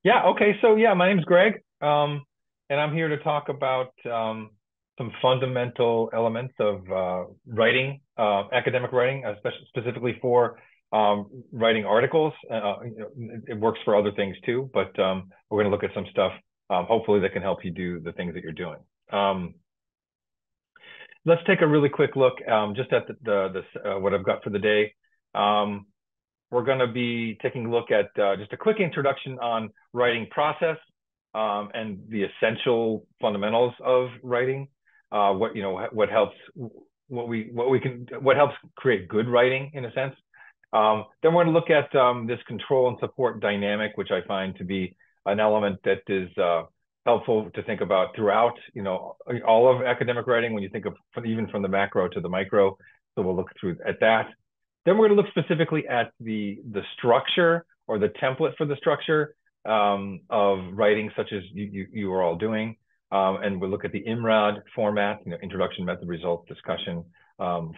Yeah, okay. So yeah, my name's Greg, and I'm here to talk about some fundamental elements of writing, academic writing, especially specifically for writing articles. It works for other things too, but we're going to look at some stuff, hopefully that can help you do the things that you're doing. Let's take a really quick look just at what I've got for the day. We're going to be taking a look at just a quick introduction on writing process and the essential fundamentals of writing. What helps what helps create good writing in a sense. Then we're going to look at this control and support dynamic, which I find to be an element that is helpful to think about throughout, all of academic writing when you think of even from the macro to the micro. So we'll look through at that. Then we're going to look specifically at the structure or the template for the structure of writing, such as you are all doing. And we'll look at the IMRaD format, introduction, method, results, discussion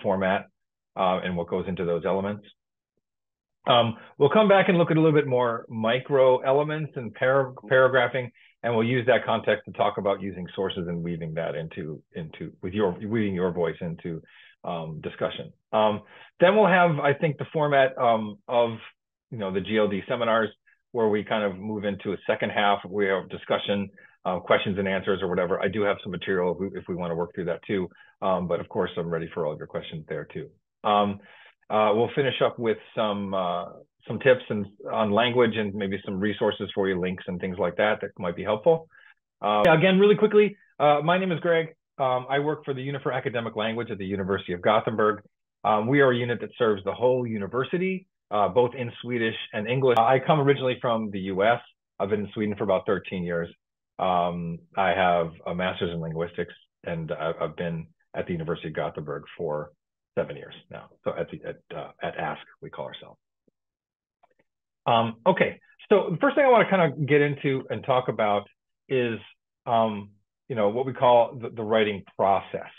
format, and what goes into those elements. We'll come back and look at a little bit more micro elements and paragraphing, and we'll use that context to talk about using sources and weaving that weaving your voice into discussion. Then we'll have, I think, the format of the GLD seminars, where we kind of move into a second half. We have discussion, questions and answers or whatever. I do have some material if we want to work through that too. But of course, I'm ready for all of your questions there too. We'll finish up with some tips on language and maybe some resources for you, links and things like that might be helpful. Again, really quickly, my name is Greg. I work for the Unit for Academic Language at the University of Gothenburg. We are a unit that serves the whole university, both in Swedish and English. I come originally from the US. I've been in Sweden for about 13 years. I have a master's in linguistics, and I've been at the University of Gothenburg for 7 years now. So at Ask, we call ourselves. Okay, so the first thing I want to kind of get into and talk about is what we call the writing process.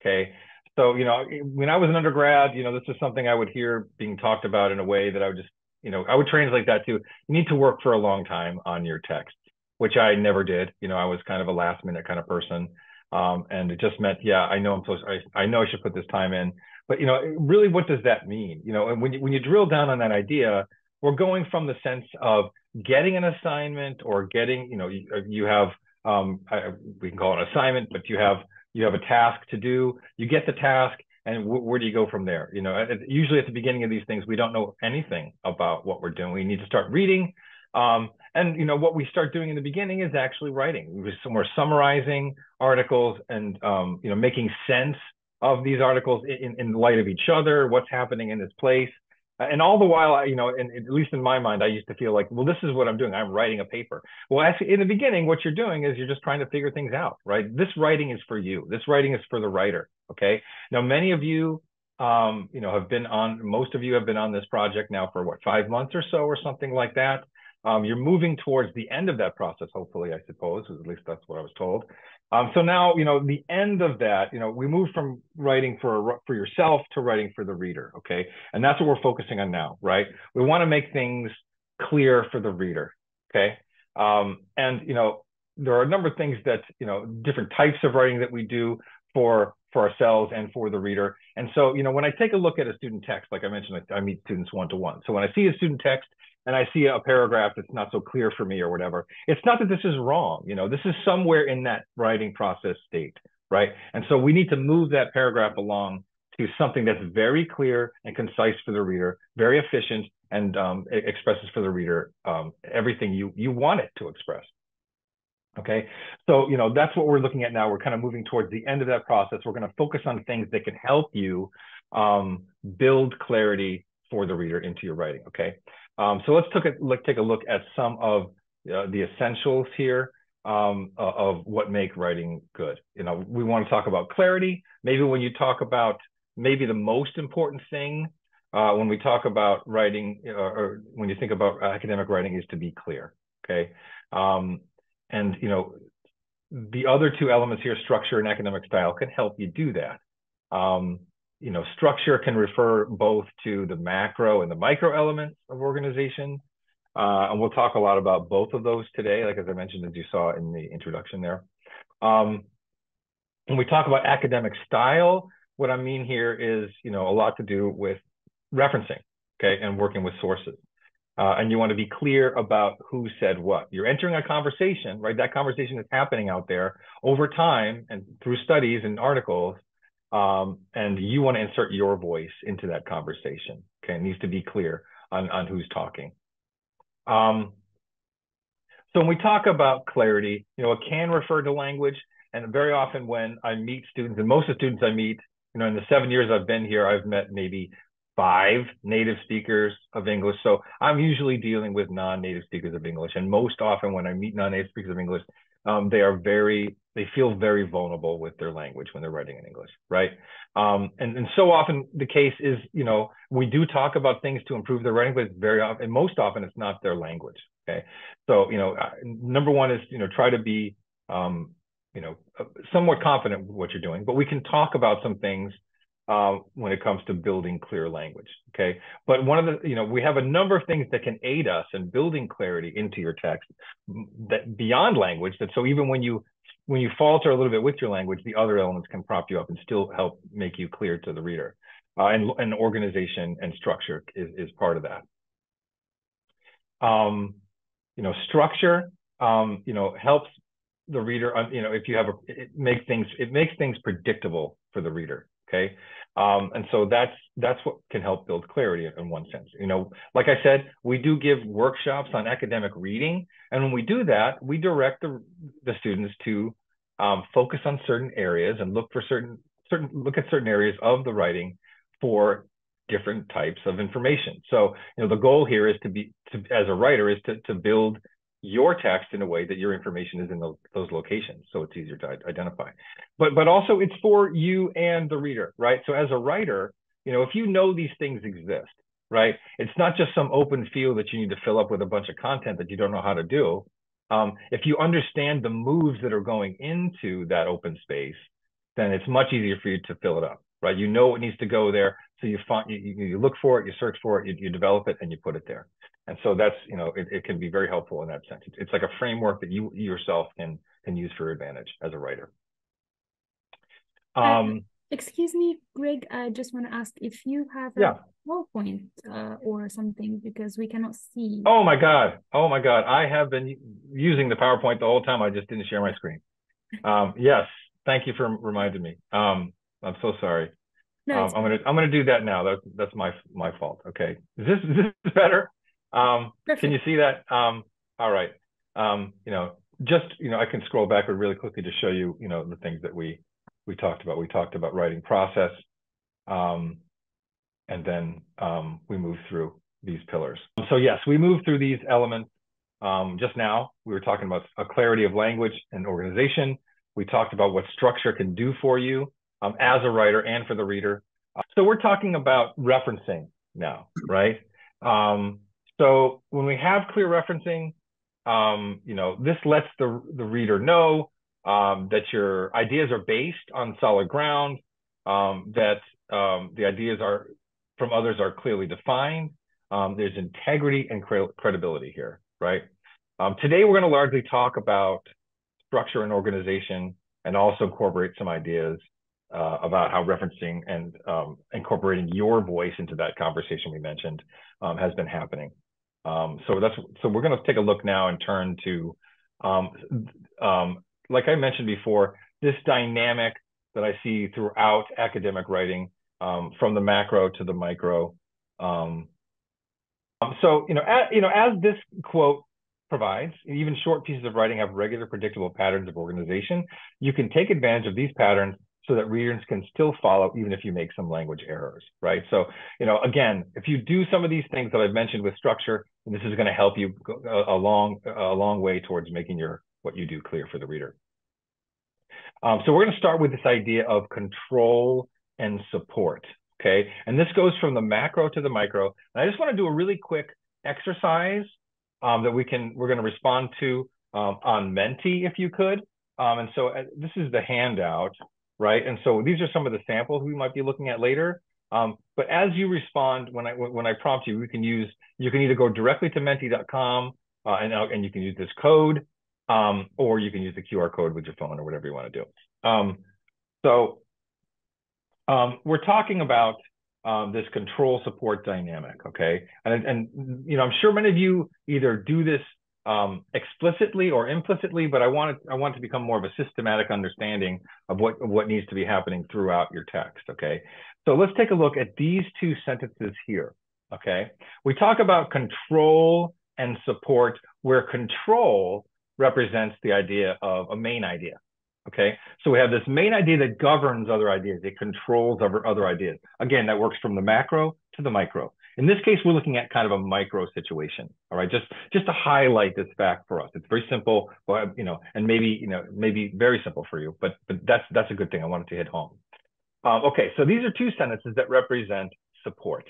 Okay, so when I was an undergrad, this is something I would hear being talked about in a way that I would just I would translate that to, you need to work for a long time on your text, which I never did. I was kind of a last minute kind of person, and it just meant, yeah, I know I know I should put this time in, but really, what does that mean? And when you drill down on that idea, we're going from the sense of getting an assignment or getting, you have we can call it an assignment, but you have a task to do. You get the task, and where do you go from there? Usually at the beginning of these things, we don't know anything about what we're doing. We need to start reading, and what we start doing in the beginning is actually writing. We're summarizing articles and making sense of these articles in light of each other, what's happening in this place. And all the while, and at least in my mind, I used to feel like, well, this is what I'm doing. I'm writing a paper. Well, actually, in the beginning, what you're doing is you're just trying to figure things out, right? This writing is for you. This writing is for the writer, okay? Now, many of you, most of you have been on this project now for, 5 months or so or something like that. You're moving towards the end of that process, hopefully, I suppose, at least that's what I was told. So now, the end of that, we move from writing for yourself to writing for the reader, okay? And that's what we're focusing on now, right? We want to make things clear for the reader, okay? And, there are a number of things that, different types of writing that we do for ourselves and for the reader. And so, when I take a look at a student text, like I mentioned, I meet students one-to-one. So when I see a student text, and I see a paragraph that's not so clear for me or whatever, it's not that this is wrong. This is somewhere in that writing process state, right? And so we need to move that paragraph along to something that's very clear and concise for the reader, very efficient, and expresses for the reader everything you want it to express. Okay, so that's what we're looking at now. We're kind of moving towards the end of that process. We're going to focus on things that can help you build clarity for the reader into your writing. Okay. So let's take a look at some of the essentials here of what make writing good. We want to talk about clarity. Maybe when you talk about maybe the most important thing when we talk about writing or when you think about academic writing is to be clear. Okay, and the other two elements here, structure and academic style, can help you do that. Structure can refer both to the macro and the micro elements of organization. And we'll talk a lot about both of those today, like as I mentioned, as you saw in the introduction there. When we talk about academic style, what I mean here is, a lot to do with referencing, okay, and working with sources. And you want to be clear about who said what. You're entering a conversation, right? That conversation is happening out there over time and through studies and articles, and you want to insert your voice into that conversation, okay? It needs to be clear on who's talking. So when we talk about clarity, it can refer to language. And very often when I meet students, and most of the students I meet, in the 7 years I've been here, I've met maybe 5 native speakers of English. So I'm usually dealing with non-native speakers of English. And most often when I meet non-native speakers of English, they feel very vulnerable with their language when they're writing in English, right? And so often the case is, we do talk about things to improve their writing, but very often, and most often it's not their language, okay? So, number one is, try to be, somewhat confident with what you're doing, but we can talk about some things when it comes to building clear language, okay? But one of the, we have a number of things that can aid us in building clarity into your text that beyond language, that so even when you falter a little bit with your language, the other elements can prop you up and still help make you clear to the reader. And organization and structure is part of that. Structure, helps the reader, if you have it makes things predictable for the reader, okay? And so that's what can help build clarity in one sense. Like I said, we do give workshops on academic reading, and when we do that, we direct the students to focus on certain areas and look at certain areas of the writing for different types of information. So the goal here is as a writer is to build your text in a way that your information is in those locations, so it's easier to identify. But also it's for you and the reader, right? So as a writer, if you know these things exist, right? It's not just some open field that you need to fill up with a bunch of content that you don't know how to do. If you understand the moves that are going into that open space, then it's much easier for you to fill it up, right? You know what needs to go there, so you look for it, you search for it, you develop it, and you put it there. And so that's, it can be very helpful in that sense. It's like a framework that you yourself can use for your advantage as a writer. Excuse me, Greg, I just want to ask if you have a PowerPoint or something, because we cannot see. Oh my God. I have been using the PowerPoint the whole time. I just didn't share my screen. Yes. Thank you for reminding me. I'm so sorry. No, I'm gonna do that now. That's my fault. Okay. Is this better? Can you see that? All right. I can scroll backward really quickly to show you, the things that we talked about. We talked about writing process, and then we moved through these pillars. So yes, we moved through these elements. Just now, we were talking about a clarity of language and organization. We talked about what structure can do for you as a writer and for the reader. So we're talking about referencing now, right? So when we have clear referencing, this lets the reader know that your ideas are based on solid ground, that the ideas from others are clearly defined. There's integrity and credibility here, right? Today, we're going to largely talk about structure and organization, and also incorporate some ideas about how referencing and incorporating your voice into that conversation we mentioned has been happening. So we're going to take a look now and turn to, like I mentioned before, this dynamic that I see throughout academic writing, from the macro to the micro. So as this quote provides, even short pieces of writing have regular, predictable patterns of organization. You can take advantage of these patterns so that readers can still follow, even if you make some language errors, right? So, again, if you do some of these things that I've mentioned with structure, this is going to help you go a long way towards making what you do clear for the reader. So we're going to start with this idea of control and support, okay? And this goes from the macro to the micro. And I just want to do a really quick exercise that we're going to respond to on Menti, if you could. And so this is the handout, right? And so these are some of the samples we might be looking at later. But as you respond, when I prompt you, you can either go directly to menti.com and you can use this code, or you can use the QR code with your phone or whatever you want to do. We're talking about this control support dynamic, okay? And you know, I'm sure many of you either do this explicitly or implicitly, but I want to become more of a systematic understanding of what needs to be happening throughout your text, okay? So let's take a look at these two sentences here, okay? We talk about control and support, where control represents the idea of a main idea, okay? So we have this main idea that governs other ideas. It controls other ideas. Again, that works from the macro to the micro. In this case, we're looking at kind of a micro situation, all right? Just to highlight this fact for us. It's very simple, you know, and maybe very simple for you, but that's a good thing. I wanted to hit home. Okay, so these are two sentences that represent support.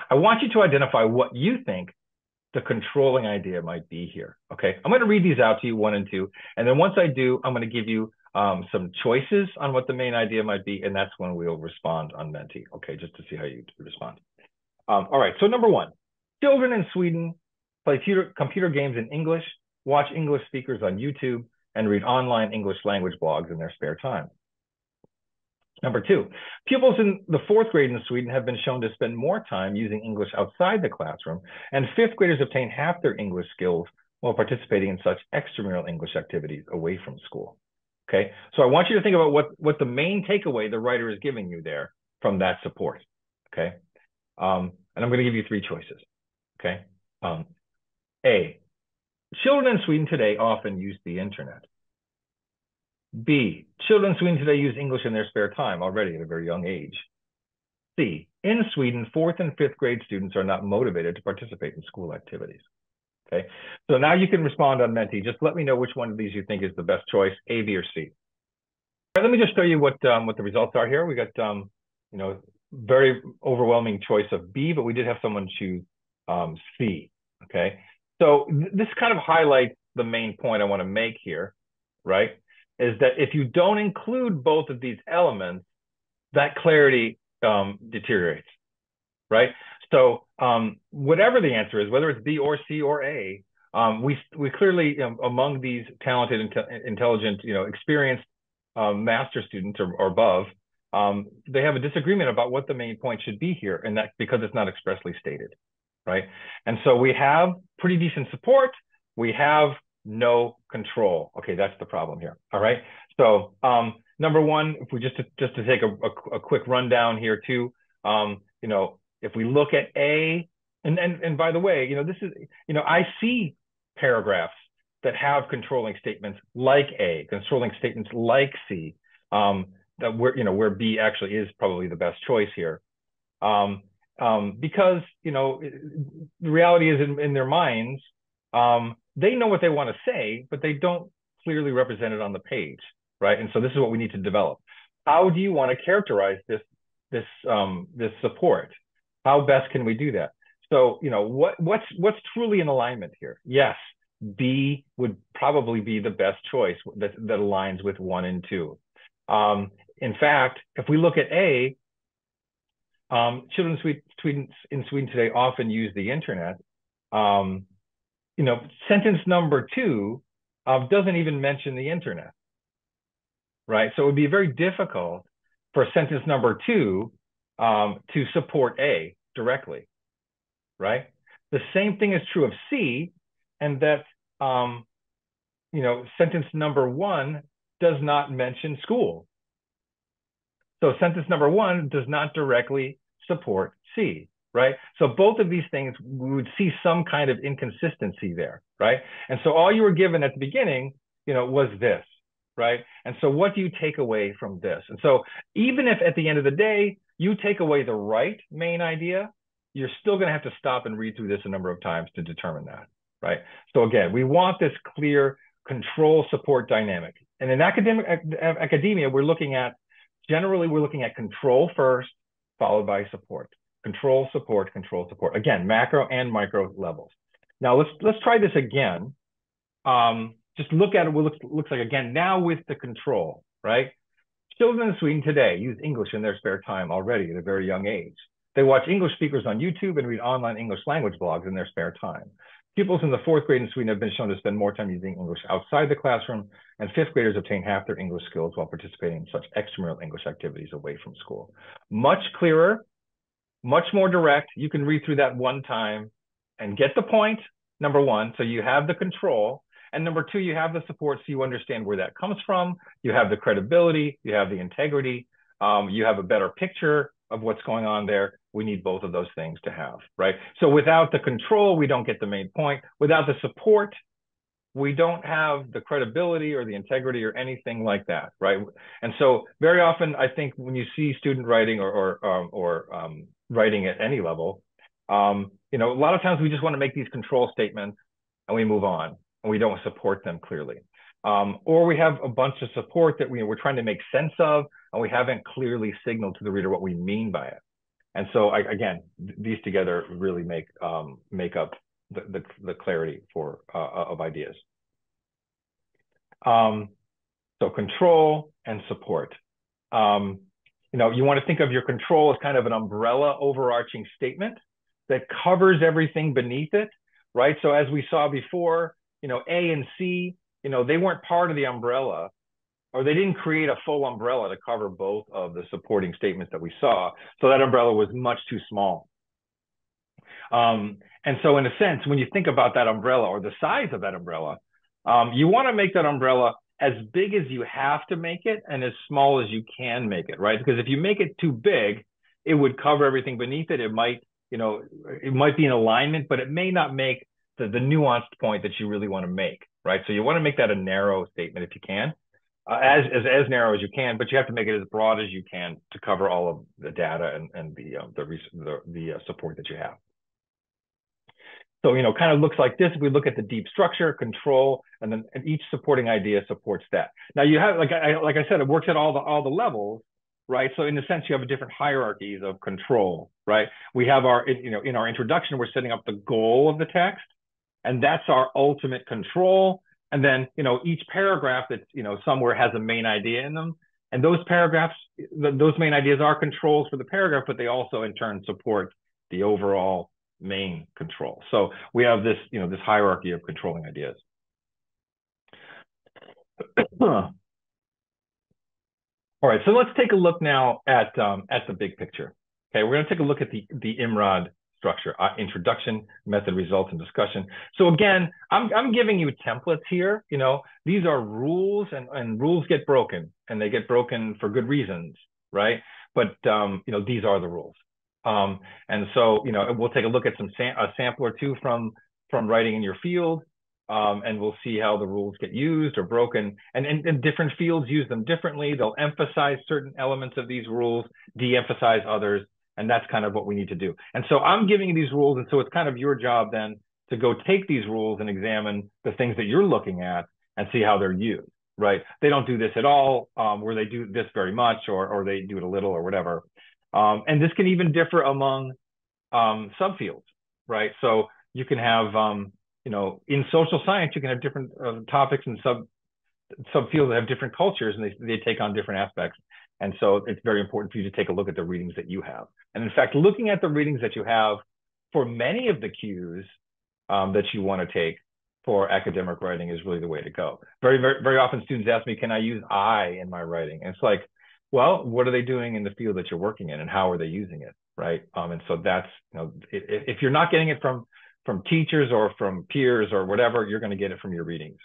I want you to identify what you think the controlling idea might be here, okay? I'm going to read these out to you, 1 and 2, and then once I do, I'm going to give you some choices on what the main idea might be, and that's when we'll respond on Menti, okay, just to see how you respond. All right, so number 1, children in Sweden play computer games in English, watch English speakers on YouTube, and read online English language blogs in their spare time. Number 2, pupils in the 4th grade in Sweden have been shown to spend more time using English outside the classroom, and 5th graders obtain half their English skills while participating in such extramural English activities away from school. Okay, so I want you to think about what the main takeaway the writer is giving you there from that support. Okay, and I'm going to give you 3 choices. Okay, A, children in Sweden today often use the internet. B, children in Sweden today use English in their spare time already at a very young age. C, in Sweden, 4th and 5th grade students are not motivated to participate in school activities. Okay, so now you can respond on Menti. Just let me know which one of these you think is the best choice, A, B, or C. All right, let me just show you what the results are here. We got, you know, very overwhelming choice of B, but we did have someone choose C, okay? So this kind of highlights the main point I want to make here, right? Is that if you don't include both of these elements, that clarity deteriorates, right? So whatever the answer is, whether it's B or C or A, we clearly, among these talented, intelligent, you know, experienced master students or above, they have a disagreement about what the main point should be here, and that because it's not expressly stated, right? And so we have pretty decent support. We have no control. Okay, that's the problem here. All right. So number 1, if we just to take a quick rundown here too, you know, if we look at A, and by the way, you know, this is, you know, I see paragraphs that have controlling statements like A, controlling statements like C, that where B actually is probably the best choice here. Because, you know, the reality is in their minds, they know what they want to say, but they don't clearly represent it on the page, right? And so this is what we need to develop. How do you want to characterize this support? How best can we do that? So, you know, what's truly in alignment here? Yes, B would probably be the best choice that aligns with 1 and 2. In fact, if we look at A, children in Sweden today often use the internet. You know, sentence number 2 doesn't even mention the internet, right? So it would be very difficult for sentence number 2 to support A directly, right? The same thing is true of C, and that, you know, sentence number 1 does not mention school. So sentence number 1 does not directly support C, right? So both of these things, we would see some kind of inconsistency there, right? And so all you were given at the beginning, you know, was this, right? And so what do you take away from this? And so even if at the end of the day, you take away the right main idea, you're still going to have to stop and read through this a number of times to determine that, right? So again, we want this clear control support dynamic. And in academia, generally we're looking at control first, followed by support. Control, support, control, support. Again, macro and micro levels. Now let's try this again. Just look at it. What looks like again now with the control, right? Children in Sweden today use English in their spare time already at a very young age. They watch English speakers on YouTube and read online English language blogs in their spare time. Pupils in the 4th grade in Sweden have been shown to spend more time using English outside the classroom, and 5th graders obtain half their English skills while participating in such extramural English activities away from school. Much clearer, much more direct. You can read through that one time and get the point, number one, so you have the control. And number two, you have the support so you understand where that comes from. You have the credibility, you have the integrity, you have a better picture of what's going on there. We need both of those things to have, right? So without the control, we don't get the main point. Without the support, we don't have the credibility or the integrity or anything like that, right? And so very often, I think when you see student writing or writing at any level, you know, a lot of times we just want to make these control statements and we move on and we don't support them clearly. Or we have a bunch of support that we're trying to make sense of and we haven't clearly signaled to the reader what we mean by it. And so again, these together really make up the clarity of ideas. So control and support. You know, you want to think of your control as kind of an umbrella overarching statement that covers everything beneath it, right? So as we saw before, you know, A and C, you know, they weren't part of the umbrella, or they didn't create a full umbrella to cover both of the supporting statements that we saw. So that umbrella was much too small. And so in a sense, when you think about that umbrella or the size of that umbrella, you want to make that umbrella as big as you have to make it and as small as you can make it, right? Because if you make it too big, it would cover everything beneath it. It might, you know, it might be in alignment, but it may not make the nuanced point that you really want to make, right? So you want to make that a narrow statement if you can, as narrow as you can, but you have to make it as broad as you can to cover all of the data and the support that you have. So, you know, kind of looks like this. If we look at the deep structure, control, and then each supporting idea supports that. Now you have, like I said, it works at all the levels, right? So in a sense, you have different hierarchies of control, right? We have our, you know, in our introduction, we're setting up the goal of the text, and that's our ultimate control. And then, you know, each paragraph that, you know, somewhere has a main idea in them. And those paragraphs, those main ideas are controls for the paragraph, but they also in turn support the overall main control. So we have this, you know, this hierarchy of controlling ideas. All right, so let's take a look now at the big picture. Okay, we're going to take a look at the IMRaD structure: introduction, method, results, and discussion. So again, I'm giving you templates here. You know, these are rules, and rules get broken, and they get broken for good reasons, right? But you know, these are the rules. And so, you know, we'll take a look at a sample or two from writing in your field, and we'll see how the rules get used or broken. And different fields use them differently. They'll emphasize certain elements of these rules, de-emphasize others, and that's kind of what we need to do. And so I'm giving you these rules, and so it's kind of your job then to go take these rules and examine the things that you're looking at and see how they're used, right? They don't do this at all, where they do this very much, or they do it a little or whatever. And this can even differ among subfields, right? So you can have, you know, in social science, you can have different topics and subfields that have different cultures, and they take on different aspects. And so it's very important for you to take a look at the readings that you have. And in fact, looking at the readings that you have for many of the cues that you want to take for academic writing is really the way to go. Very often students ask me, can I use I in my writing? And it's like, well, what are they doing in the field that you're working in, and how are they using it, right? And so that's, you know, if you're not getting it from teachers or from peers or whatever, you're going to get it from your readings.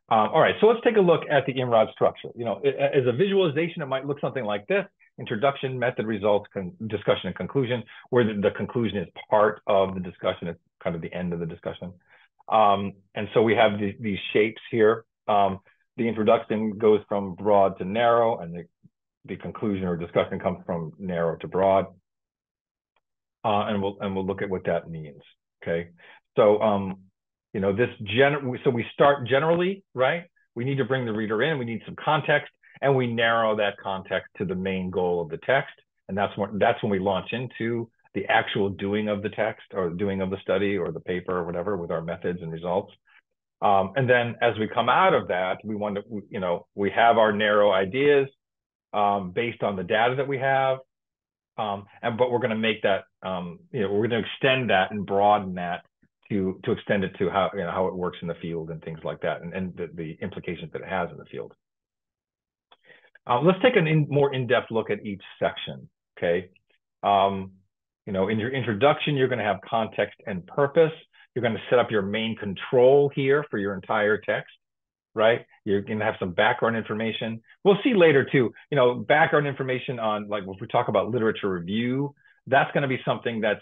All right, so let's take a look at the IMRaD structure. You know, as a visualization, it might look something like this: introduction, method, results, discussion, and conclusion, where the conclusion is part of the discussion. It's kind of the end of the discussion. And so we have these shapes here. The introduction goes from broad to narrow, and the conclusion or discussion comes from narrow to broad. And we'll look at what that means. Okay, so you know, so we start generally, right? We need to bring the reader in. We need some context, and we narrow that context to the main goal of the text, and that's when we launch into the actual doing of the text or doing of the study or the paper or whatever with our methods and results. And then as we come out of that, we want to, we have our narrow ideas based on the data that we have. But we're going to make that, we're going to extend that and broaden that to extend it to how it works in the field and things like that, and the implications that it has in the field. Let's take a more in-depth look at each section, okay? In your introduction, you're going to have context and purpose. You're going to set up your main control here for your entire text, right? You're going to have some background information. We'll see later too, background information on, like, if we talk about literature review, that's going to be something that's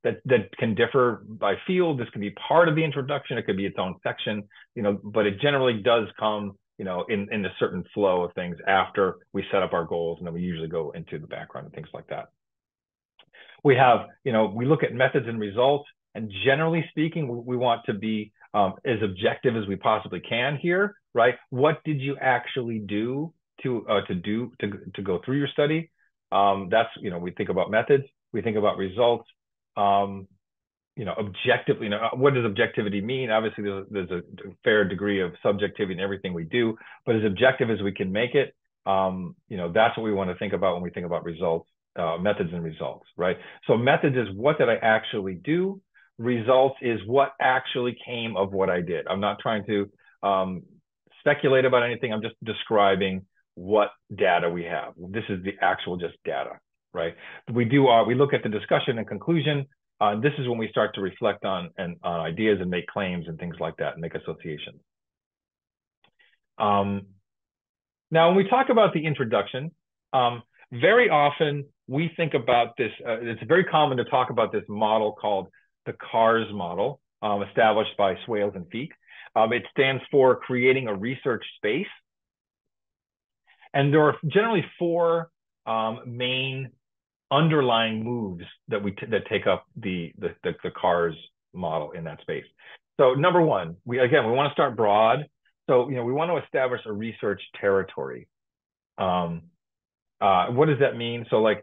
that can differ by field. This can be part of the introduction. It could be its own section, but it generally does come, in a certain flow of things after we set up our goals, and then we usually go into the background and things like that. We have, we look at methods and results, and generally speaking, we want to be as objective as we possibly can here, right? What did you actually do to go through your study? That's, we think about methods, we think about results. Objectively, what does objectivity mean? Obviously, there's a fair degree of subjectivity in everything we do, but as objective as we can make it, that's what we want to think about when we think about results, methods and results, right? So methods is, what did I actually do? Results is what actually came of what I did. I'm not trying to speculate about anything. I'm just describing what data we have. This is the actual just data, right? We look at the discussion and conclusion. This is when we start to reflect on ideas and make claims and things like that, and make associations. Now, when we talk about the introduction, very often we think about this, it's very common to talk about this model called the CARS model, established by Swales and Feek. It stands for creating a research space. And there are generally four main underlying moves that take up the CARS model in that space. So number one, we want to start broad. So, we want to establish a research territory. What does that mean? So, like,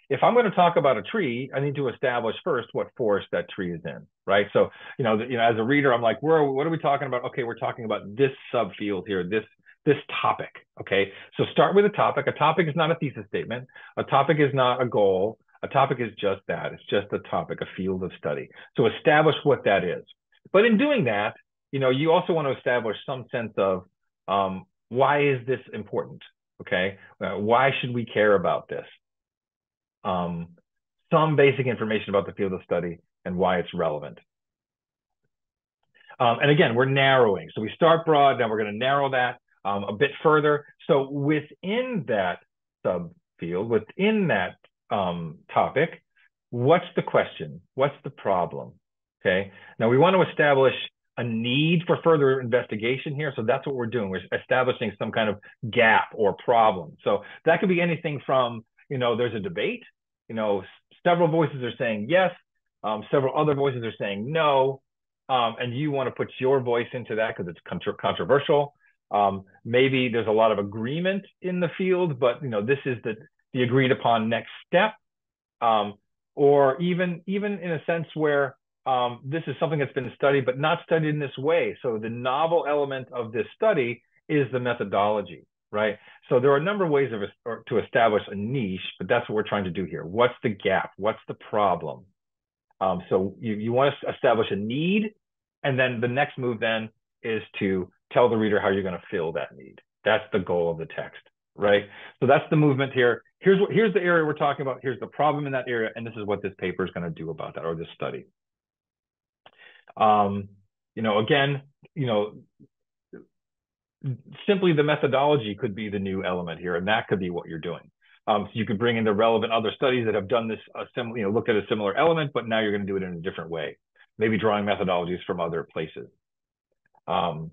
if I'm going to talk about a tree, I need to establish first what forest that tree is in, right? So, as a reader, I'm like, what are we talking about? Okay, we're talking about this subfield here, this topic, okay? So start with a topic. A topic is not a thesis statement. A topic is not a goal. A topic is just that. It's just a topic, a field of study. So establish what that is. But in doing that, you also want to establish some sense of why is this important, okay? Why should we care about this? Some basic information about the field of study and why it's relevant. And again, we're narrowing. So we start broad, now we're going to narrow that a bit further. So within that subfield, within that topic, what's the question? What's the problem? Okay. Now we want to establish a need for further investigation here. So that's what we're doing. We're establishing some kind of gap or problem. So that could be anything from, there's a debate, several voices are saying yes, several other voices are saying no, and you want to put your voice into that because it's controversial. Maybe there's a lot of agreement in the field, but this is the agreed upon next step, or even in a sense where this is something that's been studied but not studied in this way. So the novel element of this study is the methodology, right? So there are a number of ways to establish a niche, but that's what we're trying to do here. What's the gap? What's the problem? So you want to establish a need, and then the next move then is to tell the reader how you're going to fill that need. That's the goal of the text, right? So that's the movement here. Here's the area we're talking about. Here's the problem in that area, and this is what this paper is going to do about that, or this study. Again, simply the methodology could be the new element here, and that could be what you're doing. So you could bring in the relevant other studies that have done this, looked at a similar element, but now you're going to do it in a different way, maybe drawing methodologies from other places. And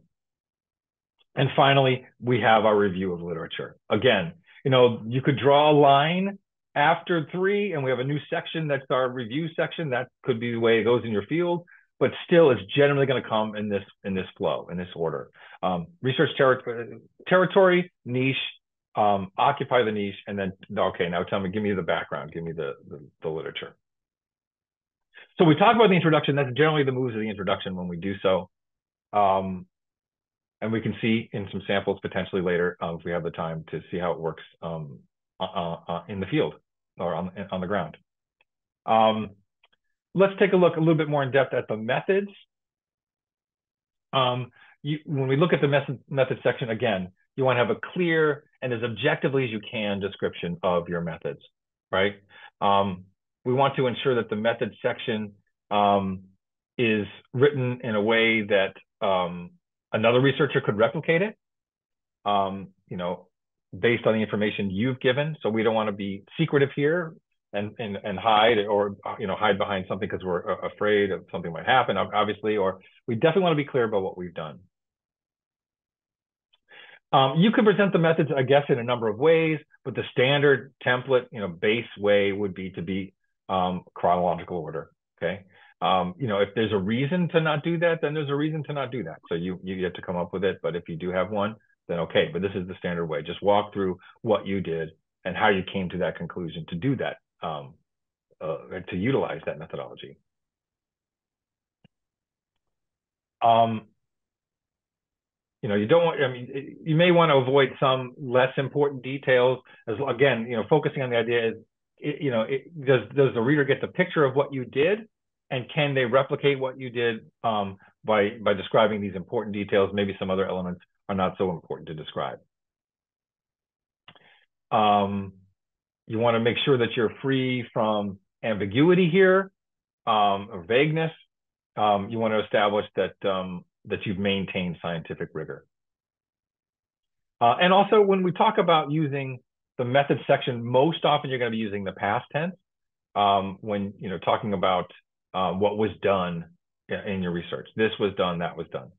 finally, we have our review of literature. Again, you could draw a line after 3, and we have a new section that's our review section. That could be the way it goes in your field, but still, it's generally going to come in this flow, in this order. Research territory, niche, occupy the niche, and then, okay, now tell me, give me the background, give me the literature. So we talk about the introduction. That's generally the moves of the introduction when we do so. And we can see in some samples potentially later if we have the time to see how it works in the field or on the ground. Let's take a look a little bit more in depth at the methods. When we look at the method section, again, you want to have a clear and as objectively as you can description of your methods, right? We want to ensure that the method section is written in a way that another researcher could replicate it, you know, based on the information you've given. So we don't want to be secretive here and hide or, you know, hide behind something because we're afraid of something might happen, obviously, or we definitely want to be clear about what we've done. You can present the methods, I guess, in a number of ways, but the standard template, you know, base way would be to be chronological order, okay? You know, if there's a reason to not do that, then there's a reason to not do that. So you get to come up with it, but if you do have one, then okay, but this is the standard way. Just walk through what you did and how you came to that conclusion to do that, to utilize that methodology. You know, you don't want, I mean, you may want to avoid some less important details as, again, you know, focusing on the idea is, you know, does the reader get the picture of what you did, and can they replicate what you did by describing these important details? Maybe some other elements are not so important to describe. You want to make sure that you're free from ambiguity here, or vagueness. You want to establish that that you've maintained scientific rigor. And also, when we talk about using the method section, most often you're going to be using the past tense when, you know, talking about what was done in your research. This was done, that was done.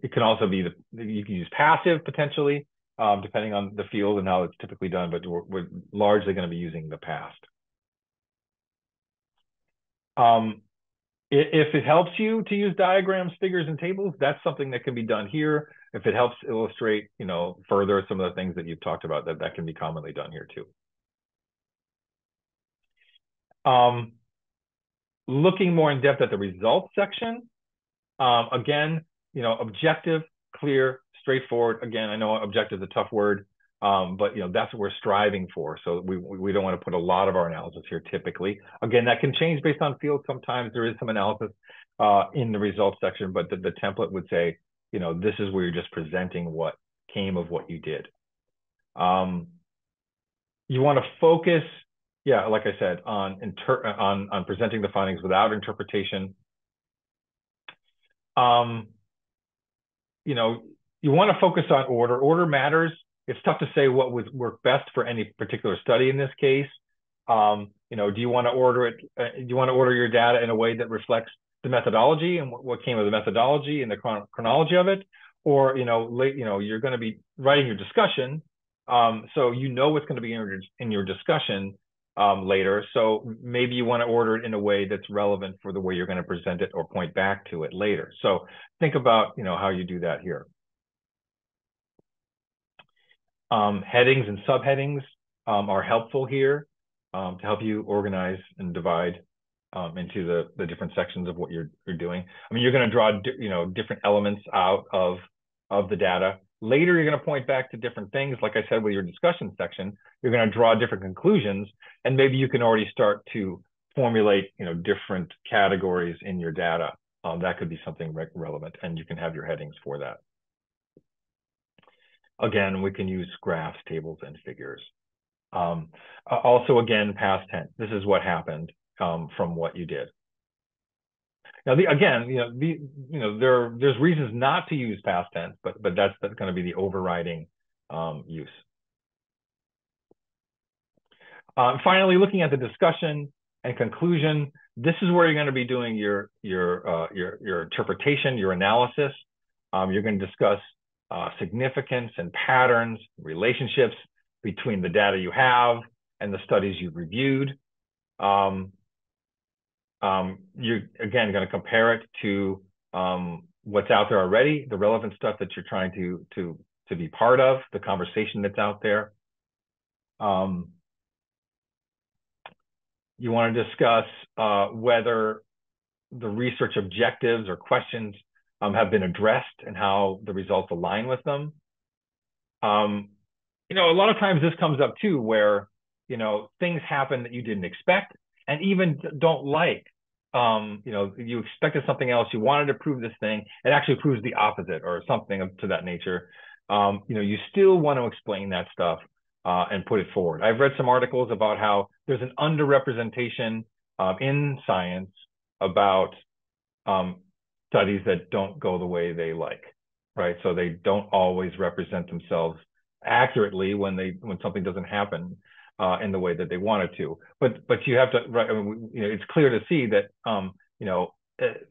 It can also be, you can use passive potentially, depending on the field and how it's typically done, but we're largely going to be using the past. If it helps you to use diagrams, figures, and tables, that's something that can be done here. If it helps illustrate, you know, further some of the things that you've talked about, that can be commonly done here too. Looking more in depth at the results section, again, you know, objective, clear, straightforward. Again, I know objective is a tough word, but, you know, that's what we're striving for. So we don't want to put a lot of our analysis here typically. Again, that can change based on field. Sometimes there is some analysis in the results section, but the template would say, you know, this is where you're just presenting what came of what you did. You want to focus, yeah, like I said, on presenting the findings without interpretation. You know, you want to focus on order. Order matters. It's tough to say what would work best for any particular study in this case. You know, do you want to order it? Do you want to order your data in a way that reflects the methodology and what came of the methodology and the chronology of it? Or, you know, you're going to be writing your discussion, so you know what's going to be in your discussion later. So maybe you want to order it in a way that's relevant for the way you're going to present it or point back to it later. So think about, you know, how you do that here. Headings and subheadings are helpful here to help you organize and divide into the different sections of what you're doing. I mean, you're going to draw, you know, different elements out of the data. Later, you're going to point back to different things. Like I said, with your discussion section, you're going to draw different conclusions, and maybe you can already start to formulate, you know, different categories in your data. That could be something relevant, and you can have your headings for that. Again, we can use graphs, tables, and figures. Also, again, past tense. This is what happened from what you did. Now, again, you know, there's reasons not to use past tense, but that's going to be the overriding use. Finally, looking at the discussion and conclusion, this is where you're going to be doing your interpretation, your analysis. You're going to discuss significance and patterns, relationships between the data you have and the studies you've reviewed. You're, again, going to compare it to what's out there already, the relevant stuff that you're trying to be part of, the conversation that's out there. You want to discuss whether the research objectives or questions have been addressed and how the results align with them. A lot of times this comes up too, where, things happen that you didn't expect and even don't like. You expected something else, you wanted to prove this thing, it actually proves the opposite or something to that nature. You still want to explain that stuff and put it forward. I've read some articles about how there's an underrepresentation in science about studies that don't go the way they like, right? So they don't always represent themselves accurately when something doesn't happen in the way that they want it to. But you have to, right? I mean, it's clear to see that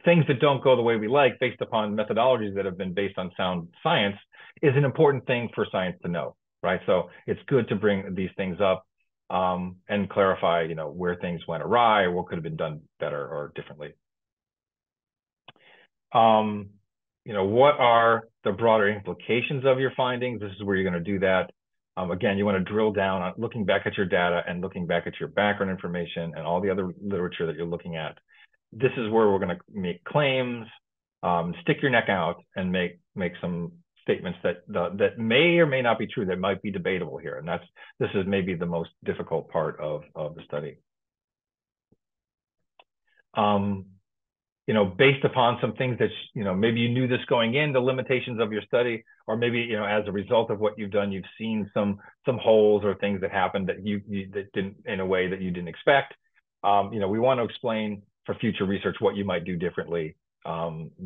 things that don't go the way we like, based upon methodologies that have been based on sound science, is an important thing for science to know, right? So it's good to bring these things up and clarify, where things went awry or what could have been done better or differently. What are the broader implications of your findings? This is where you're going to do that. Again, you want to drill down on looking back at your data and looking back at your background information and all the other literature that you're looking at. This is where we're going to make claims, stick your neck out, and make some statements that may or may not be true, that might be debatable here. And this is maybe the most difficult part of the study. Based upon some things that, maybe you knew this going in, the limitations of your study, or maybe, as a result of what you've done, you've seen some holes or things that happened that that didn't, in a way that you didn't expect. We want to explain for future research what you might do differently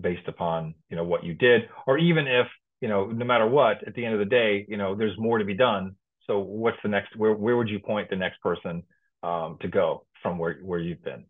based upon, what you did, or even if, no matter what, at the end of the day, there's more to be done. So what's the next, where would you point the next person to go from where you've been?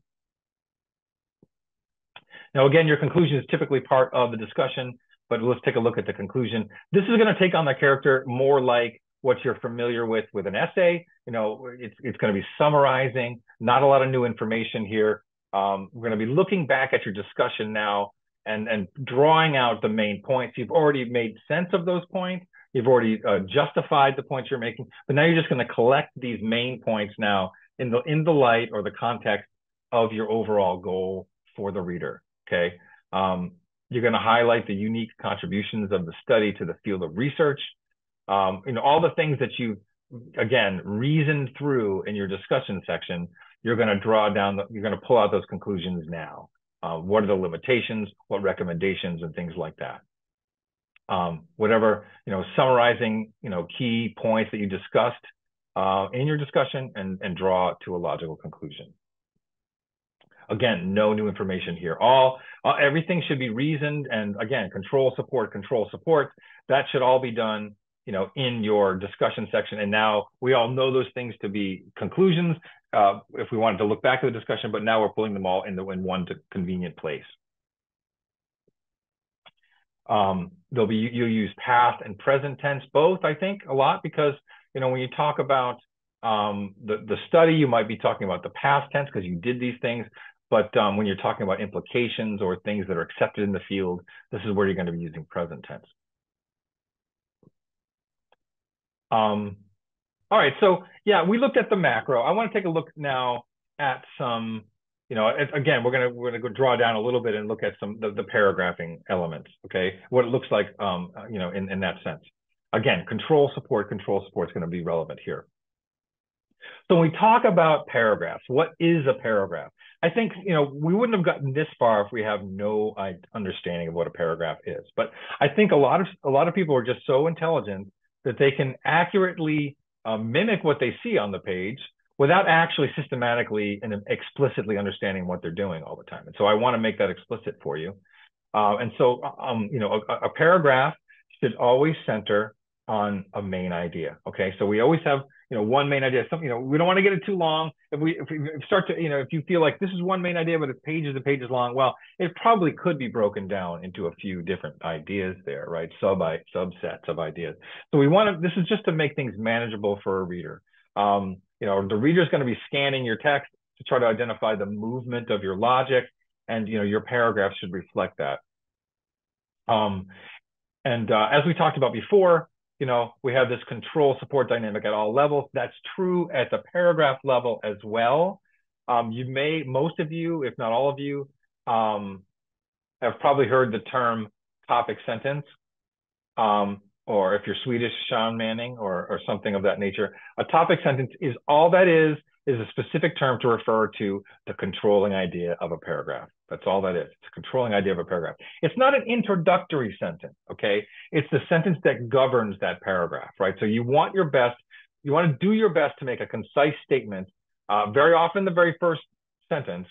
Now, again, your conclusion is typically part of the discussion, but let's take a look at the conclusion. This is going to take on the character more like what you're familiar with an essay. It's going to be summarizing, not a lot of new information here. We're going to be looking back at your discussion now and drawing out the main points. You've already made sense of those points. You've already justified the points you're making, but now you're just going to collect these main points now in the light or the context of your overall goal for the reader. Okay, you're going to highlight the unique contributions of the study to the field of research. All the things that you've, again, reasoned through in your discussion section, you're going to draw down, you're going to pull out those conclusions now. What are the limitations, what recommendations, and things like that. Whatever, summarizing, key points that you discussed in your discussion and draw to a logical conclusion. Again, no new information here. Everything should be reasoned, and again, control support. That should all be done, in your discussion section. And now we all know those things to be conclusions if we wanted to look back at the discussion, but now we're pulling them all in one convenient place. You'll use past and present tense both, I think, a lot, because when you talk about the study, you might be talking about the past tense because you did these things. But when you're talking about implications or things that are accepted in the field, this is where you're going to be using present tense. All right, so yeah, we looked at the macro. I want to take a look now at some, again, we're gonna go draw down a little bit and look at some the paragraphing elements. Okay, what it looks like, in that sense. Again, control support is going to be relevant here. So when we talk about paragraphs, what is a paragraph? I think, we wouldn't have gotten this far if we have no understanding of what a paragraph is. But I think a lot of people are just so intelligent that they can accurately mimic what they see on the page without actually systematically and explicitly understanding what they're doing all the time. And so I want to make that explicit for you. And so, a paragraph should always center on a main idea. Okay, so we always have one main idea. Something, we don't want to get it too long. If we start to, if you feel like this is one main idea, but it's pages and pages long, well, it probably could be broken down into a few different ideas there, right? Subsets of ideas. So we want to. This is just to make things manageable for a reader. The reader is going to be scanning your text to try to identify the movement of your logic, and your paragraph should reflect that. As we talked about before, we have this control support dynamic at all levels. That's true at the paragraph level as well. Most of you, if not all of you, have probably heard the term topic sentence, or if you're Swedish, Sean Manning, or something of that nature. A topic sentence is all that is a specific term to refer to the controlling idea of a paragraph. That's all that is. It's a controlling idea of a paragraph. It's not an introductory sentence, okay? It's the sentence that governs that paragraph, right? So you want your best, you want to do your best to make a concise statement, very often the very first sentence,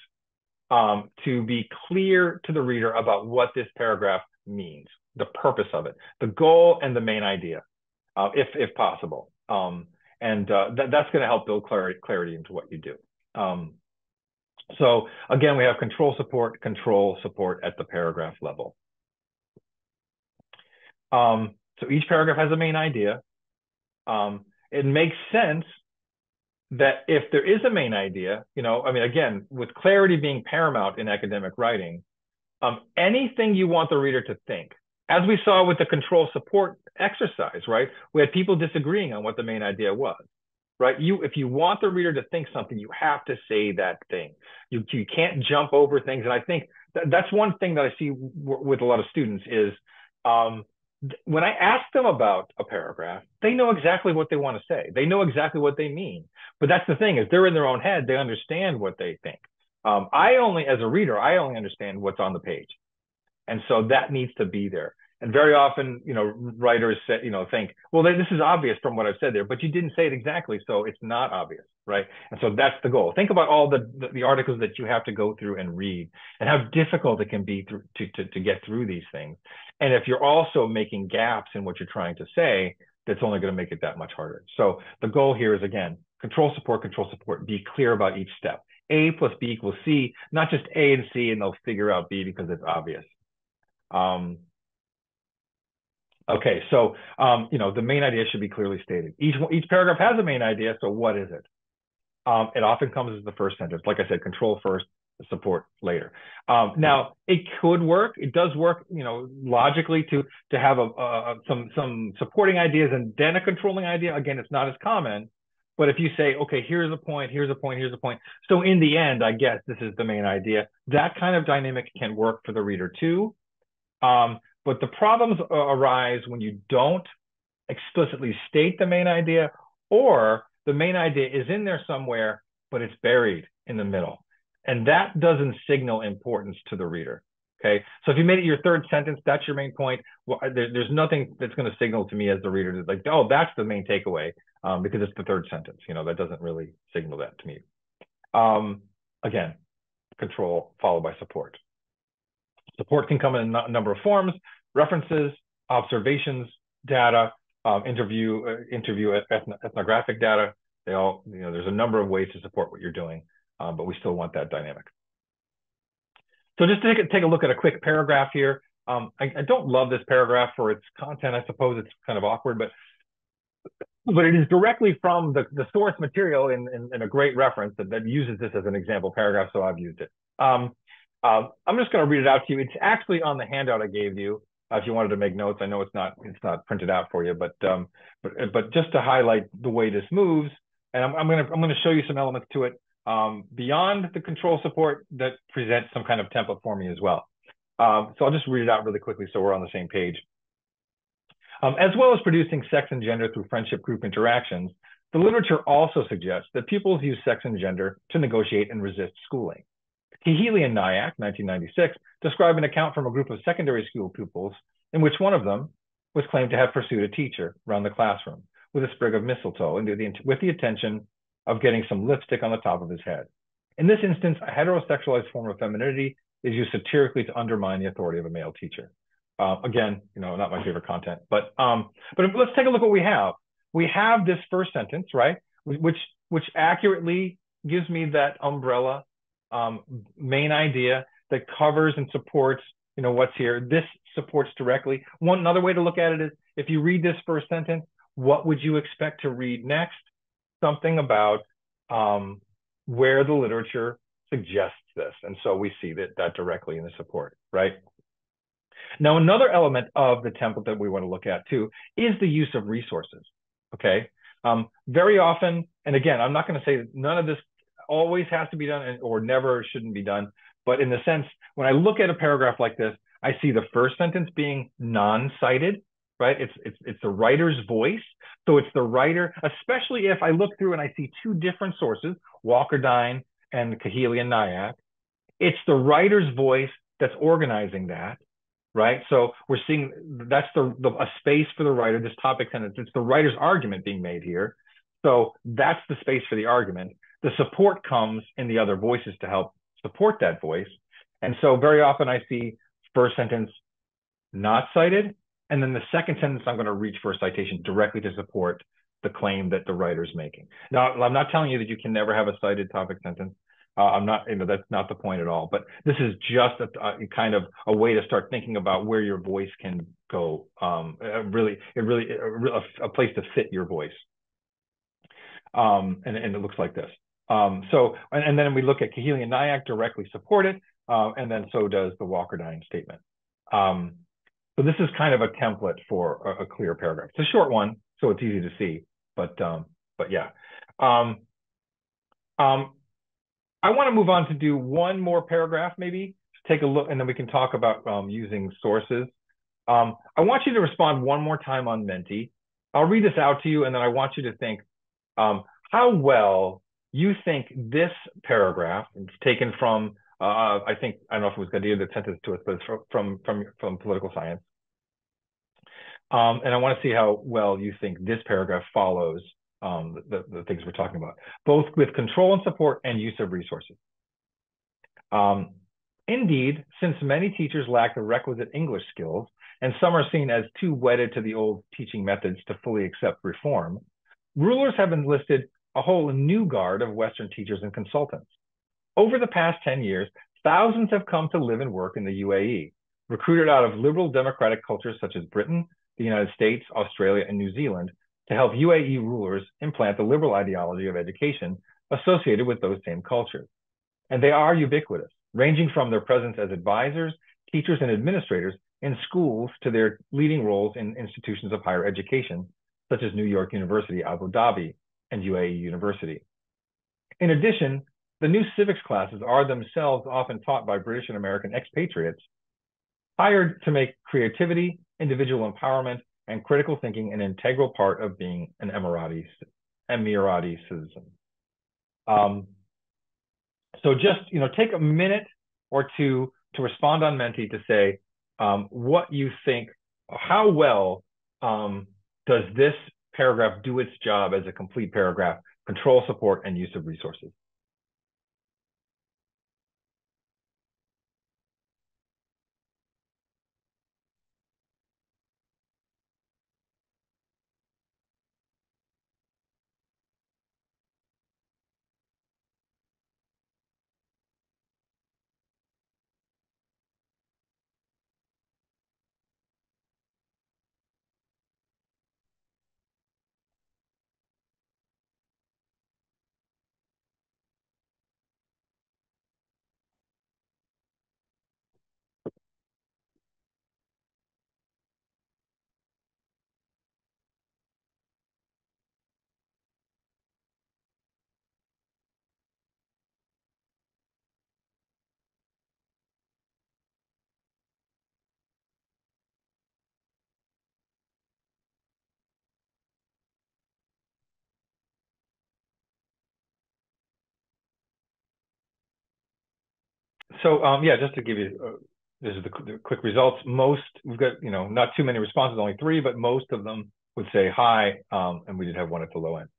to be clear to the reader about what this paragraph means, the purpose of it, the goal and the main idea, if possible. That's going to help build clarity into what you do. So again, we have control support at the paragraph level. So each paragraph has a main idea. It makes sense that if there is a main idea, you know, I mean, again, with clarity being paramount in academic writing, anything you want the reader to think, as we saw with the control support exercise, right? We had people disagreeing on what the main idea was, right? If you want the reader to think something, you have to say that thing. You can't jump over things. And I think that's one thing that I see with a lot of students is, when I ask them about a paragraph, they know exactly what they want to say. They know exactly what they mean. But that's the thing, is they're in their own head. They understand what they think. As a reader, I only understand what's on the page. And so that needs to be there. And very often, you know, writers say, you know, think, well, this is obvious from what I've said there, but you didn't say it exactly, so it's not obvious, right? And so that's the goal. Think about all the articles that you have to go through and read, and how difficult it can be to get through these things. And if you're also making gaps in what you're trying to say, that's only going to make it that much harder. So the goal here is, again, control support, be clear about each step. A plus B equals C, not just A and C, and they'll figure out B because it's obvious. Okay, so you know, the main idea should be clearly stated. Each paragraph has a main idea, so what is it? It often comes as the first sentence. Like I said, control first, support later. Now, it could work. It does work, you know, logically to have some supporting ideas and then a controlling idea. Again, it's not as common. But if you say, okay, here's a point, here's a point, here's a point. So in the end, I guess this is the main idea. That kind of dynamic can work for the reader too. But the problems arise when you don't explicitly state the main idea, or the main idea is in there somewhere, but it's buried in the middle. And that doesn't signal importance to the reader. Okay, so if you made it your third sentence, that's your main point. Well, there's nothing that's going to signal to me as the reader that, like, oh, that's the main takeaway, because it's the third sentence. You know, that doesn't really signal that to me. Again, control followed by support. Support can come in a number of forms: references, observations, data, interview ethnographic data. They all, you know, there's a number of ways to support what you're doing, but we still want that dynamic. So just to take a look at a quick paragraph here. I don't love this paragraph for its content. I suppose it's kind of awkward, but it is directly from the source material in a great reference that uses this as an example paragraph, so I've used it. I'm just going to read it out to you. It's actually on the handout I gave you. If you wanted to make notes, I know it's not printed out for you, but just to highlight the way this moves, and I'm going to show you some elements to it beyond the control support that presents some kind of template for me as well. So I'll just read it out really quickly so we're on the same page. As well as producing sex and gender through friendship group interactions, the literature also suggests that pupils use sex and gender to negotiate and resist schooling. Kahili and Nyack, 1996, describe an account from a group of secondary school pupils in which one of them was claimed to have pursued a teacher around the classroom with a sprig of mistletoe and with the intention of getting some lipstick on the top of his head. In this instance, a heterosexualized form of femininity is used satirically to undermine the authority of a male teacher. Again, you know, not my favorite content, but let's take a look what we have. We have this first sentence, right, which accurately gives me that umbrella main idea that covers and supports, you know, what's here. This supports directly. Another way to look at it is, if you read this first sentence, what would you expect to read next? Something about where the literature suggests this. And so we see that directly in the support, right? Now, another element of the template that we want to look at too is the use of resources, okay? Very often, and again, I'm not going to say that none of this always has to be done or never shouldn't be done, but in the sense, when I look at a paragraph like this, I see the first sentence being non-cited, right? It's the writer's voice. So it's the writer, especially if I look through and I see two different sources, Walkerdine and Kahili and Nyack. It's the writer's voice that's organizing that, right? So we're seeing that's a space for the writer, this topic sentence. It's the writer's argument being made here. So that's the space for the argument. The support comes in the other voices to help support that voice. And so very often I see first sentence not cited, and then the second sentence I'm going to reach for a citation directly to support the claim that the writer's making. Now, I'm not telling you that you can never have a cited topic sentence. I'm not, that's not the point at all. But this is just a kind of a way to start thinking about where your voice can go. A place to fit your voice. And it looks like this. And then we look at Kahili and Nyack directly support it, and then so does the Walkerdine statement. So this is kind of a template for a clear paragraph. It's a short one, so it's easy to see, but yeah. I want to move on to do one more paragraph, maybe take a look, and then we can talk about using sources. I want you to respond one more time on Menti. I'll read this out to you, and then I want you to think how well you think this paragraph, it's taken from, I don't know if it was Gadir that sent this to us, but it's from political science. And I want to see how well you think this paragraph follows the things we're talking about, both with control and support and use of resources. Indeed, since many teachers lack the requisite English skills, and some are seen as too wedded to the old teaching methods to fully accept reform, rulers have enlisted a whole new guard of Western teachers and consultants. Over the past 10 years, thousands have come to live and work in the UAE, recruited out of liberal democratic cultures such as Britain, the United States, Australia, and New Zealand, to help UAE rulers implant the liberal ideology of education associated with those same cultures. And they are ubiquitous, ranging from their presence as advisors, teachers, and administrators in schools to their leading roles in institutions of higher education, such as New York University, Abu Dhabi, and UAE University. In addition, the new civics classes are themselves often taught by British and American expatriates, hired to make creativity, individual empowerment, and critical thinking an integral part of being an IMRaD citizen. So just take a minute or two to respond on Menti to say what you think, how well does this paragraph do its job as a complete paragraph, control, support, and use of resources. So yeah, just to give you, this is the quick results. Most, we've got, not too many responses, only 3, but most of them would say hi, and we did have one at the low end.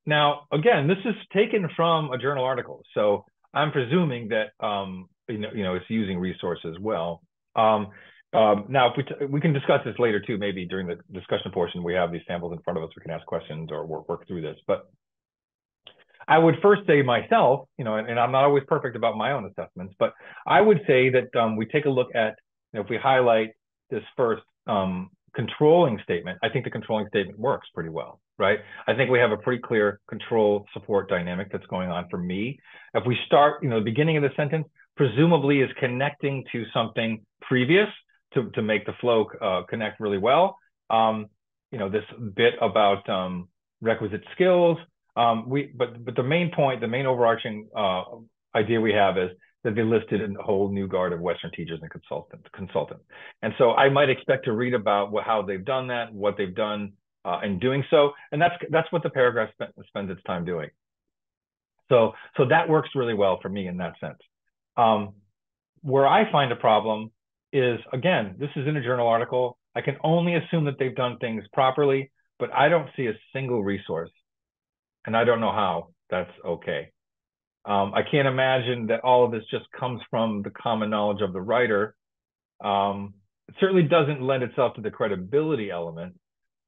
Now, again, this is taken from a journal article, so I'm presuming that it's using resources as well. Now, if we can discuss this later too, maybe during the discussion portion. We have these samples in front of us. We can ask questions or work through this, but I would first say myself, and I'm not always perfect about my own assessments, but I would say that we take a look at, if we highlight this first controlling statement, I think the controlling statement works pretty well, right? I think we have a pretty clear control support dynamic that's going on for me. If we start, the beginning of the sentence presumably is connecting to something previous to make the flow connect really well. This bit about requisite skills. But the main point, the main overarching idea we have is that they listed a whole new guard of Western teachers and consultants. And so I might expect to read about how they've done that, what they've done in doing so. And that's what the paragraph spends its time doing. So that works really well for me in that sense. Where I find a problem is, again, this is in a journal article. I can only assume that they've done things properly, but I don't see a single resource. And I don't know how that's okay. I can't imagine that all of this just comes from the common knowledge of the writer. It certainly doesn't lend itself to the credibility element.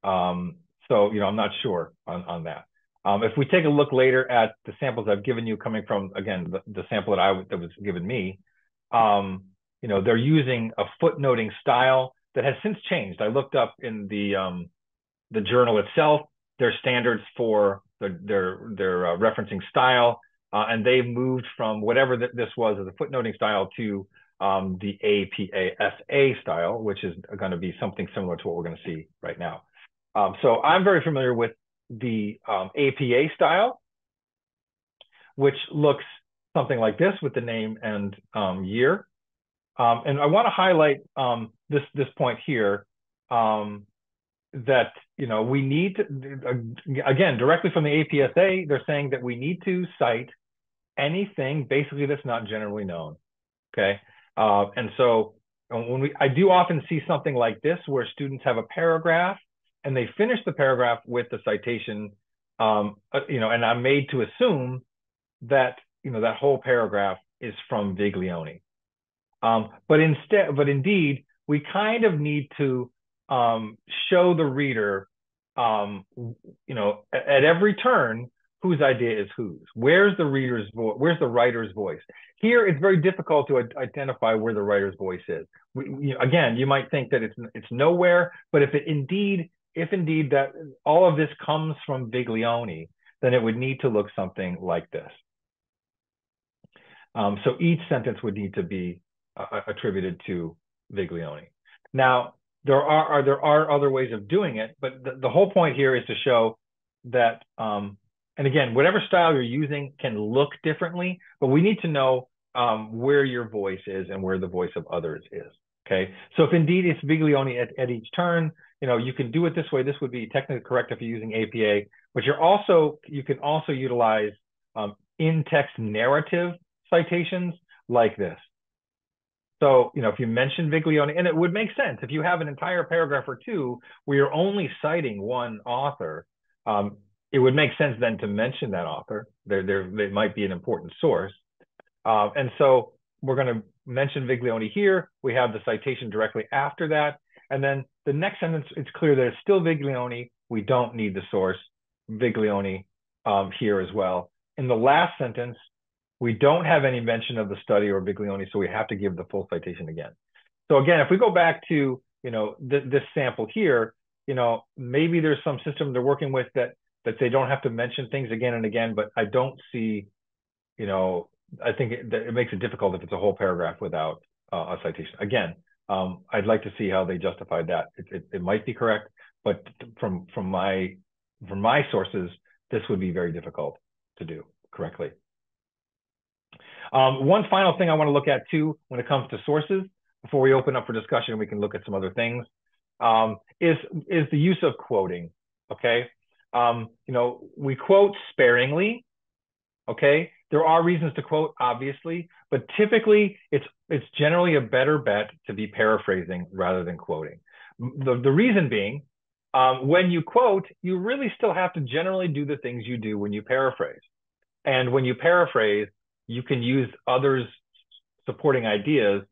So, I'm not sure on that. If we take a look later at the samples I've given you coming from, again, the sample that was given me, they're using a footnoting style that has since changed. I looked up in the journal itself, their standards for their referencing style, and they've moved from whatever this was as a footnoting style to the APA-SA style, which is going to be something similar to what we're going to see right now. So I'm very familiar with the APA style, which looks something like this with the name and year. And I want to highlight this point here, that we need to, again, directly from the APSA, they're saying that we need to cite anything basically that's not generally known. Okay, and so I do often see something like this where students have a paragraph and they finish the paragraph with the citation, and I'm made to assume that that whole paragraph is from Viglione. But indeed, we kind of need to show the reader, at every turn, whose idea is whose. Where's the reader's voice? Where's the writer's voice? Here, it's very difficult to identify where the writer's voice is. Again, you might think that it's nowhere, but if indeed that all of this comes from Viglione, then it would need to look something like this. So each sentence would need to be attributed to Viglione. Now, there are other ways of doing it, but the whole point here is to show that, and again, whatever style you're using can look differently, but we need to know where your voice is and where the voice of others is. Okay, so if indeed it's Viglione at each turn, you can do it this way. This would be technically correct if you're using APA, but you can also utilize in-text narrative citations like this. So, if you mention Viglione, and it would make sense if you have an entire paragraph or two where you're only citing one author, it would make sense then to mention that author. They might be an important source. And so we're going to mention Viglione here. We have the citation directly after that. And then the next sentence, it's clear that it's still Viglione. We don't need the source, Viglione, here as well. In the last sentence, we don't have any mention of the study or Viglione, so we have to give the full citation again. So again, if we go back to this sample here, maybe there's some system they're working with that they don't have to mention things again and again, but I don't see, I think it makes it difficult if it's a whole paragraph without a citation. Again, I'd like to see how they justified that. It might be correct, but from my sources, this would be very difficult to do correctly. One final thing I want to look at too, when it comes to sources, before we open up for discussion, we can look at some other things, is the use of quoting. Okay, we quote sparingly. Okay, there are reasons to quote, obviously, but typically it's generally a better bet to be paraphrasing rather than quoting. The reason being, when you quote, you really still have to generally do the things you do when you paraphrase. And when you paraphrase, you can use others' supporting ideas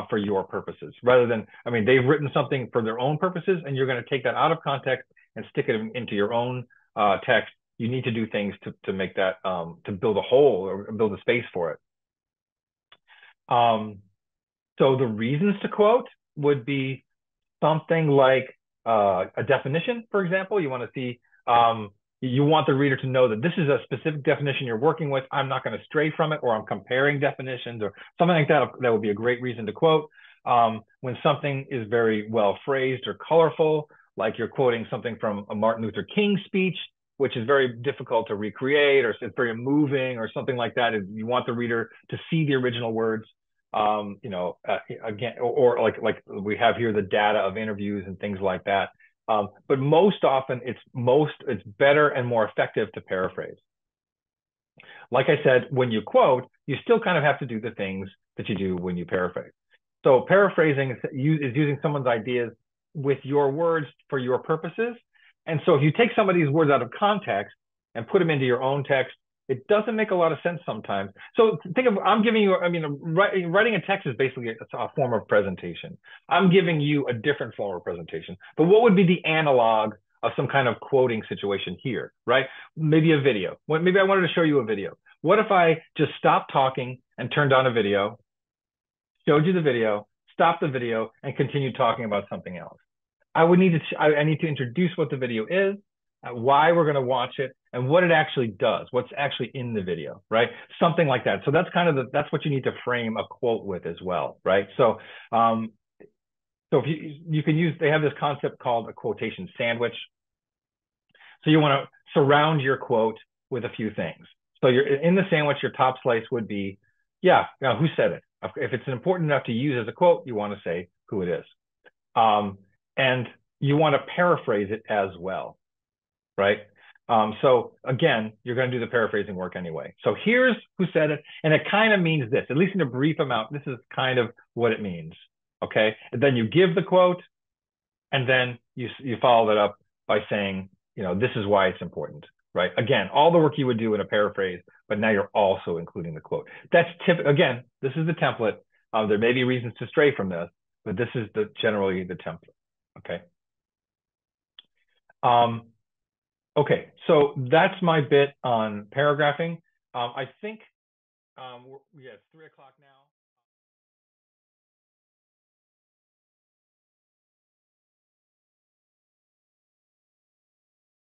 for your purposes, rather than, they've written something for their own purposes, and you're going to take that out of context and stick it into your own text. You need to do things to make that, to build a hole or build a space for it. So the reasons to quote would be something like a definition, for example. You want to see, you want the reader to know that this is a specific definition you're working with. I'm not going to stray from it, or I'm comparing definitions or something like that. That would be a great reason to quote. When something is very well phrased or colorful, like you're quoting something from a Martin Luther King speech, which is very difficult to recreate, or it's very moving or something like that. You want the reader to see the original words. Again, or like we have here the data of interviews and things like that. But most often it's better and more effective to paraphrase. Like I said, when you quote, you still kind of have to do the things that you do when you paraphrase. So paraphrasing is using someone's ideas with your words for your purposes. And so if you take some of these words out of context and put them into your own text, it doesn't make a lot of sense sometimes. So think of, I'm giving you, writing a text is basically a form of presentation. I'm giving you a different form of presentation. But what would be the analog of some kind of quoting situation here, right? Maybe a video. Maybe I wanted to show you a video. What if I just stopped talking and turned on a video, showed you the video, stopped the video, and continued talking about something else? I need to introduce what the video is, why we're going to watch it, and what it actually does, what's actually in the video, right? Something like that. So that's kind of that's what you need to frame a quote with as well, right? So if you can use, they have this concept called a quotation sandwich. So you want to surround your quote with a few things. So you're in the sandwich, your top slice would be, who said it? If it's important enough to use as a quote, you want to say who it is. And you want to paraphrase it as well, right? So again, you're going to do the paraphrasing work anyway. So here's who said it, and it kind of means this, at least in a brief amount. This is kind of what it means, okay? And then you give the quote, and then you follow that up by saying, this is why it's important, right? Again, all the work you would do in a paraphrase, but now you're also including the quote. Again, this is the template. There may be reasons to stray from this, but this is generally the template, okay? Okay, so that's my bit on paragraphing. I think, it's 3 o'clock now.